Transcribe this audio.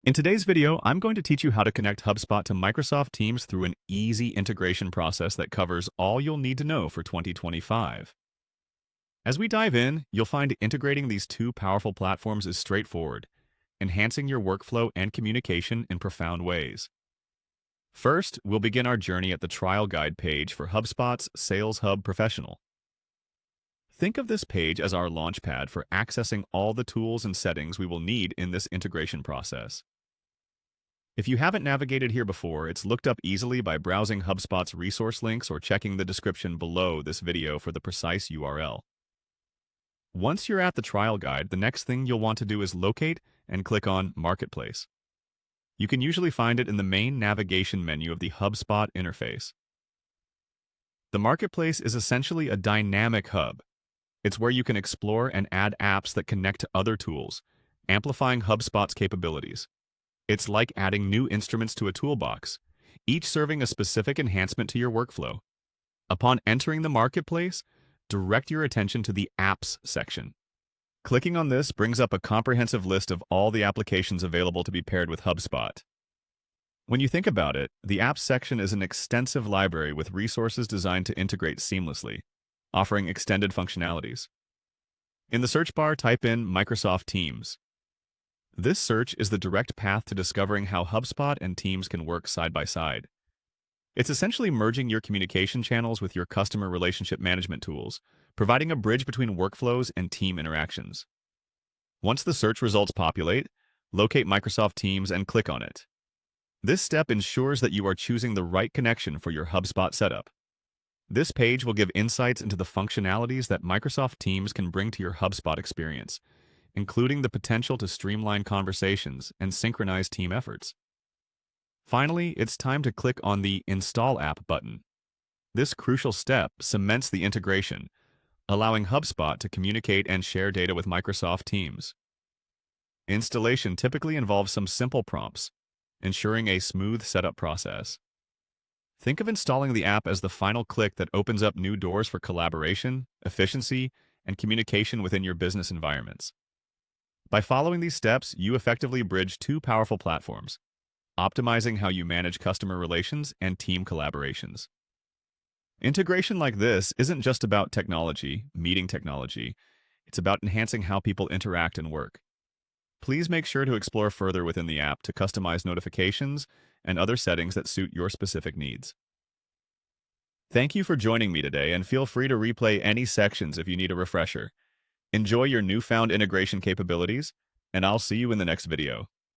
In today's video, I'm going to teach you how to connect HubSpot to Microsoft Teams through an easy integration process that covers all you'll need to know for 2025. As we dive in, you'll find integrating these two powerful platforms is straightforward, enhancing your workflow and communication in profound ways. First, we'll begin our journey at the trial guide page for HubSpot's Sales Hub Professional. Think of this page as our launchpad for accessing all the tools and settings we will need in this integration process. If you haven't navigated here before, it's looked up easily by browsing HubSpot's resource links or checking the description below this video for the precise URL. Once you're at the trial guide, the next thing you'll want to do is locate and click on Marketplace. You can usually find it in the main navigation menu of the HubSpot interface. The Marketplace is essentially a dynamic hub. It's where you can explore and add apps that connect to other tools, amplifying HubSpot's capabilities. It's like adding new instruments to a toolbox, each serving a specific enhancement to your workflow. Upon entering the Marketplace, direct your attention to the Apps section. Clicking on this brings up a comprehensive list of all the applications available to be paired with HubSpot. When you think about it, the Apps section is an extensive library with resources designed to integrate seamlessly, offering extended functionalities. In the search bar, type in Microsoft Teams. This search is the direct path to discovering how HubSpot and Teams can work side by side. It's essentially merging your communication channels with your customer relationship management tools, providing a bridge between workflows and team interactions. Once the search results populate, locate Microsoft Teams and click on it. This step ensures that you are choosing the right connection for your HubSpot setup. This page will give insights into the functionalities that Microsoft Teams can bring to your HubSpot experience, including the potential to streamline conversations and synchronize team efforts. Finally, it's time to click on the Install App button. This crucial step cements the integration, allowing HubSpot to communicate and share data with Microsoft Teams. Installation typically involves some simple prompts, ensuring a smooth setup process. Think of installing the app as the final click that opens up new doors for collaboration, efficiency, and communication within your business environments. By following these steps, you effectively bridge two powerful platforms, optimizing how you manage customer relations and team collaborations. Integration like this isn't just about meeting technology, it's about enhancing how people interact and work. Please make sure to explore further within the app to customize notifications and other settings that suit your specific needs. Thank you for joining me today, and feel free to replay any sections if you need a refresher. Enjoy your newfound integration capabilities, and I'll see you in the next video.